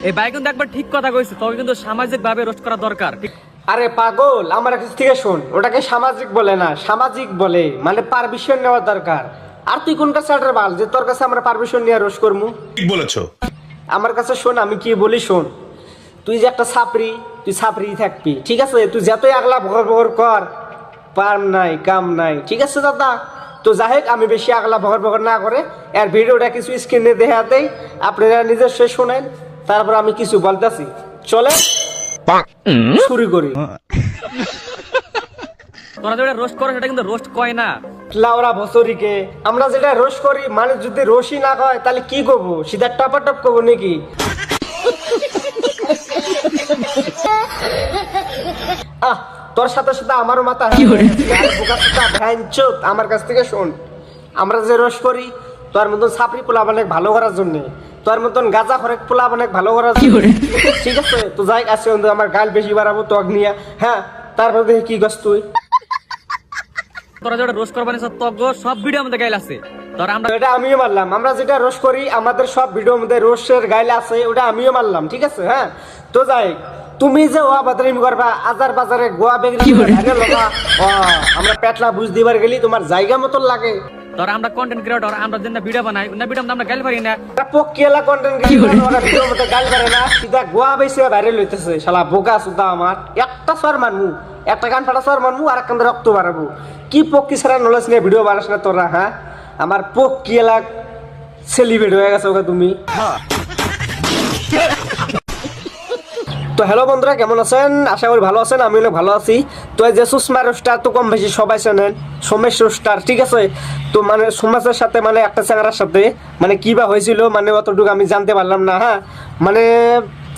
এই ভাই কিন্তু একবার ঠিক কথা কইছে, তোকে কিন্তু সামাজিক ভাবে রোস্ট করা দরকার। আরে পাগল, আমার কাছ থেকে শোন, ওটাকে সামাজিক বলে না, সামাজিক বলে, মানে পারমিশন নেওয়া দরকার। আর তুই কোন কাছে আটার বাল যে তোর কাছে আমরা পারমিশন নিয়ে রোশ করবো? ঠিক বলেছো। আমার কাছে শোন, আমি কি বলি শোন, তুই যে একটা ছাপরি, তুই ছাপরি থাকবি, ঠিক আছে? তুই যতই আগলা ভগর ভগর কর, পার নাই কাম নাই, ঠিক আছে দাদা? তো যাই হোক, আমি বেশি আগলা ভগর ভগর না করে এর ভিডিওটা কিছু স্ক্রিনে দেখাতেই আপনারা নিজস্ব শোনেন, তারপর আমি কিছু বলতেছি। চলে শুরু করি। তোরা যেটা রোস্ট করো সেটা কিন্তু রোস্ট কয় না। লাউরা বছরিকে আমরা যেটা রোশ করি, মানে যদি রোশই না হয় তাহলে কি করবো? সিধা টপাটপ করবো নাকি? আহ, তোর সাথে সাথে আমারও মাথা আমার কাছ থেকে শোন, আমরা যে রোশ করি তোর মতন ছাপরি পোলা অনেক ভালো করার জন্য, তোর মতন গাঁজা খরেক পোলা অনেক ভালো করার জন্য, ঠিক আছে? তো যাই আছে, আমার গাল বেশি বাড়াবো তগ নিয়ে, হ্যাঁ? তারপর দেখি কি গছ তুই। তোরা যেটা রোস্ট করবানি তোর সব ভিডিও আমাদের গাইল আছে। তোরা আমরা এটা আমিও মানলাম, আমরা যেটা রোশ করি আমাদের সব ভিডিওর মধ্যে রোশের গাইলে আছে, ওটা আমিও মানলাম, ঠিক আছে? হ্যাঁ, তো যাই, তুমি যে ওয়া বাদারিম করবা আজার বাজারে গোয়া বেগরি আমরা পেটলা বুঝ দিবার গেলি তোমার জায়গা মতন লাগে। তোরা আমরা কন্টেন্ট ক্রিয়েটর, আমরা যেটা ভিডিও বানাই না, ভিডিও আমরা গাইল পারি না। পকিয়ালা কন্টেন্ট ক্রিয়েটর, ওরা ভিডিও মধ্যে গাল করে না, সিধা গোয়া বেশি ভাইরাল হইতেছে। শালা বোকা সুদা আমার একটা সর মানমু, একটা গান ফাটা সর মানমু, আর একটা রক্ত বাড়াবো। কি পক্কি সারা নলেজ নিয়ে ভিডিও বানাস না তোরা? হ্যাঁ, আমার পকিয়ালা সেলিব্রেট হয়ে গেছে ওকে তুমি। তো হ্যালো বন্ধুরা, কেমন আছেন? আশা করি ভালো আছেন, আমি অনেক ভালো আছি। তো এই যে সুষমা রোস্টার তো কম বেশি সবাই চেনেন, সোমেশ রোস্টার, ঠিক আছে? তো মানে সমাজের সাথে মানে একটা চ্যাংড়ার সাথে মানে কি বা হয়েছিল, মানে অতটুকু আমি জানতে পারলাম না। হ্যাঁ, মানে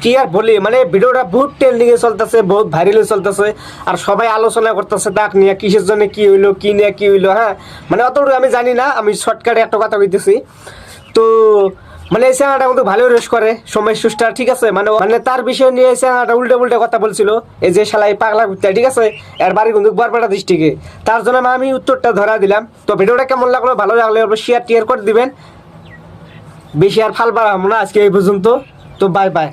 কি আর বলি, মানে ভিডিওটা বহুত ট্রেন্ডিং এ চলতেছে, বহুত ভাইরাল চলতেছে, আর সবাই আলোচনা করতেছে তাক নিয়ে, কিসের জন্য কি হইলো, কি নিয়ে কি হইলো। হ্যাঁ, মানে অতটুকু আমি জানি না, আমি শর্টকাটে একটা কথা কইতেছি। তো মানে এই চ্যানেলটা কিন্তু ভালোই রোশ করে সোমেশ রোস্টার, ঠিক আছে? মানে মানে তার বিষয় নিয়ে এই চ্যানেলটা উল্টে উল্টে কথা বলছিল, এই যে শালাই পাগলা কুত্তা, ঠিক আছে? এর বাড়ি কিন্তু বরপেটা ডিস্ট্রিক্টে। তার জন্য আমি উত্তরটা ধরা দিলাম। তো ভিডিওটা কেমন লাগলো, ভালো লাগলে শেয়ার টিয়ার করে দিবেন, বেশি আর ফাল বাড়াবো না আজকে এই পর্যন্ত। তো বাই বাই।